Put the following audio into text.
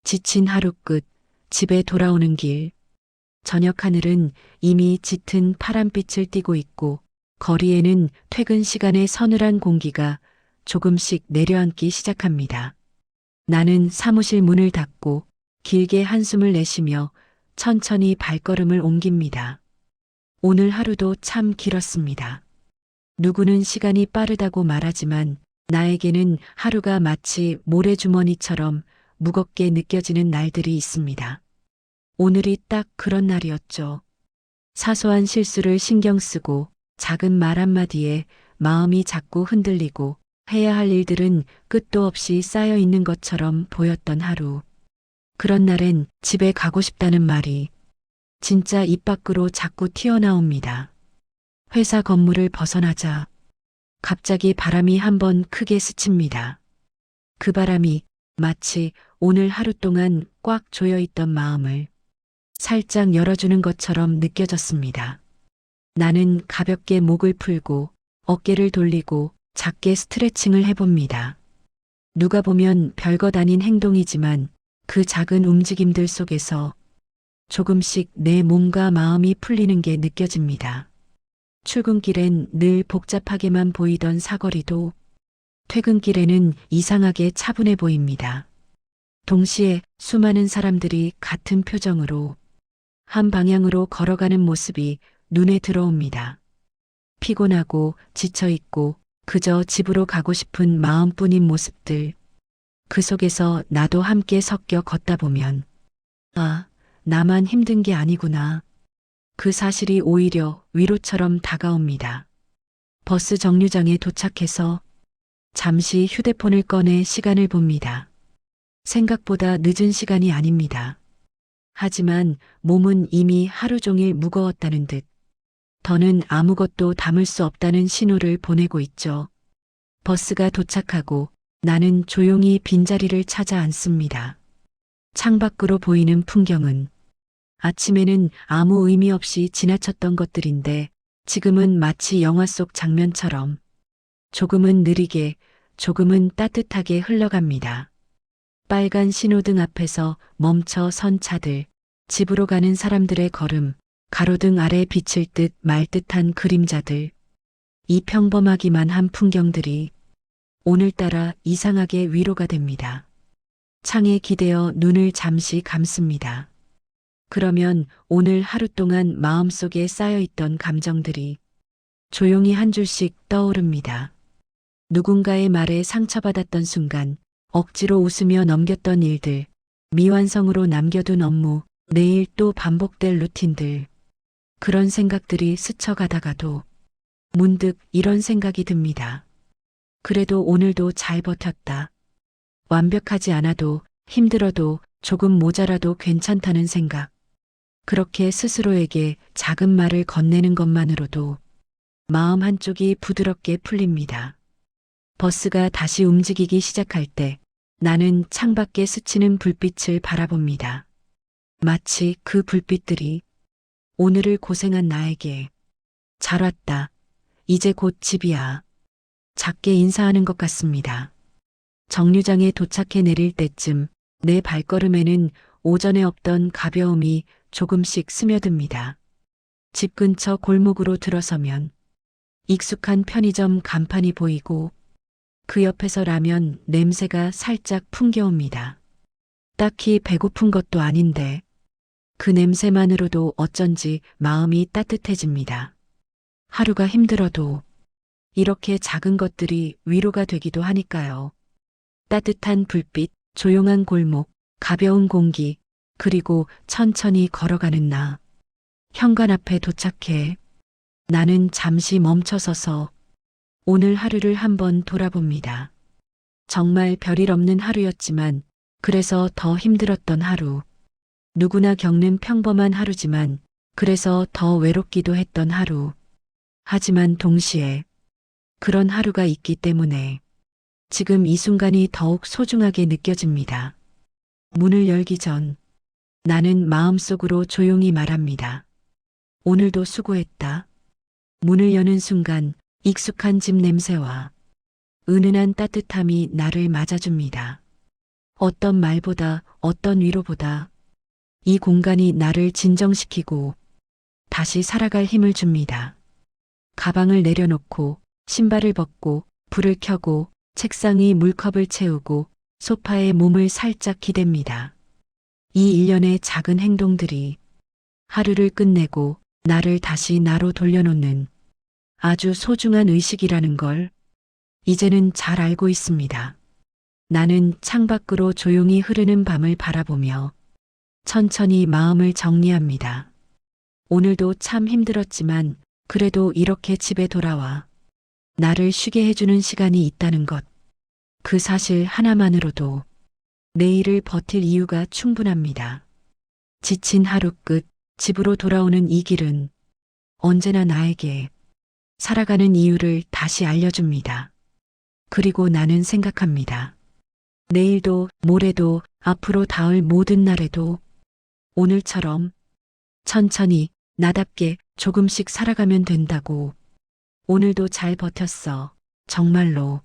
지친 하루 끝, 집에 돌아오는 길. 저녁 하늘은 이미 짙은 파란빛을 띠고 있고 거리에는 퇴근 시간의 서늘한 공기가 조금씩 내려앉기 시작합니다. 나는 사무실 문을 닫고 길게 한숨을 내쉬며 천천히 발걸음을 옮깁니다. 오늘 하루도 참 길었습니다. 누구는 시간이 빠르다고 말하지만 나에게는 하루가 마치 모래주머니처럼 무겁게 느껴지는 날들이 있습니다. 오늘이 딱 그런 날이었죠. 사소한 실수를 신경 쓰고 작은 말 한마디에 마음이 자꾸 흔들리고 해야 할 일들은 끝도 없이 쌓여 있는 것처럼 보였던 하루. 그런 날엔 집에 가고 싶다는 말이 진짜 입 밖으로 자꾸 튀어나옵니다. 회사 건물을 벗어나자 갑자기 바람이 한번 크게 스칩니다. 그 바람이 마치 오늘 하루 동안 꽉 조여있던 마음을 살짝 열어주는 것처럼 느껴졌습니다. 나는 가볍게 목을 풀고 어깨를 돌리고 작게 스트레칭을 해봅니다. 누가 보면 별것 아닌 행동이지만 그 작은 움직임들 속에서 조금씩 내 몸과 마음이 풀리는 게 느껴집니다. 출근길엔 늘 복잡하게만 보이던 사거리도 퇴근길에는 이상하게 차분해 보입니다. 동시에 수많은 사람들이 같은 표정으로 한 방향으로 걸어가는 모습이 눈에 들어옵니다. 피곤하고 지쳐있고 그저 집으로 가고 싶은 마음뿐인 모습들. 그 속에서 나도 함께 섞여 걷다 보면 아, 나만 힘든 게 아니구나. 그 사실이 오히려 위로처럼 다가옵니다. 버스 정류장에 도착해서 잠시 휴대폰을 꺼내 시간을 봅니다. 생각보다 늦은 시간이 아닙니다. 하지만 몸은 이미 하루 종일 무거웠다는 듯 더는 아무것도 담을 수 없다는 신호를 보내고 있죠. 버스가 도착하고 나는 조용히 빈자리를 찾아 앉습니다. 창밖으로 보이는 풍경은 아침에는 아무 의미 없이 지나쳤던 것들인데 지금은 마치 영화 속 장면처럼 조금은 느리게 조금은 따뜻하게 흘러갑니다. 빨간 신호등 앞에서 멈춰 선 차들, 집으로 가는 사람들의 걸음, 가로등 아래 비칠 듯 말 듯한 그림자들. 이 평범하기만 한 풍경들이 오늘따라 이상하게 위로가 됩니다. 창에 기대어 눈을 잠시 감습니다. 그러면 오늘 하루 동안 마음속에 쌓여있던 감정들이 조용히 한 줄씩 떠오릅니다. 누군가의 말에 상처받았던 순간, 억지로 웃으며 넘겼던 일들, 미완성으로 남겨둔 업무, 내일 또 반복될 루틴들. 그런 생각들이 스쳐가다가도 문득 이런 생각이 듭니다. 그래도 오늘도 잘 버텼다. 완벽하지 않아도 힘들어도 조금 모자라도 괜찮다는 생각. 그렇게 스스로에게 작은 말을 건네는 것만으로도 마음 한쪽이 부드럽게 풀립니다. 버스가 다시 움직이기 시작할 때 나는 창밖에 스치는 불빛을 바라봅니다. 마치 그 불빛들이 오늘을 고생한 나에게 잘 왔다. 이제 곧 집이야. 작게 인사하는 것 같습니다. 정류장에 도착해 내릴 때쯤 내 발걸음에는 오전에 없던 가벼움이 조금씩 스며듭니다. 집 근처 골목으로 들어서면 익숙한 편의점 간판이 보이고 그 옆에서 라면 냄새가 살짝 풍겨옵니다. 딱히 배고픈 것도 아닌데 그 냄새만으로도 어쩐지 마음이 따뜻해집니다. 하루가 힘들어도 이렇게 작은 것들이 위로가 되기도 하니까요. 따뜻한 불빛, 조용한 골목, 가벼운 공기, 그리고 천천히 걸어가는 나. 현관 앞에 도착해 나는 잠시 멈춰서서 오늘 하루를 한번 돌아봅니다. 정말 별일 없는 하루였지만 그래서 더 힘들었던 하루. 누구나 겪는 평범한 하루지만 그래서 더 외롭기도 했던 하루. 하지만 동시에 그런 하루가 있기 때문에 지금 이 순간이 더욱 소중하게 느껴집니다. 문을 열기 전 나는 마음속으로 조용히 말합니다. 오늘도 수고했다. 문을 여는 순간 익숙한 집 냄새와 은은한 따뜻함이 나를 맞아줍니다. 어떤 말보다, 어떤 위로보다 이 공간이 나를 진정시키고 다시 살아갈 힘을 줍니다. 가방을 내려놓고 신발을 벗고 불을 켜고 책상 위 물컵을 채우고 소파에 몸을 살짝 기댑니다. 이 일련의 작은 행동들이 하루를 끝내고 나를 다시 나로 돌려놓는 아주 소중한 의식이라는 걸 이제는 잘 알고 있습니다. 나는 창밖으로 조용히 흐르는 밤을 바라보며 천천히 마음을 정리합니다. 오늘도 참 힘들었지만 그래도 이렇게 집에 돌아와 나를 쉬게 해주는 시간이 있다는 것. 그 사실 하나만으로도 내일을 버틸 이유가 충분합니다. 지친 하루 끝 집으로 돌아오는 이 길은 언제나 나에게 살아가는 이유를 다시 알려줍니다. 그리고 나는 생각합니다. 내일도, 모레도, 앞으로 닿을 모든 날에도 오늘처럼 천천히 나답게 조금씩 살아가면 된다고. 오늘도 잘 버텼어. 정말로.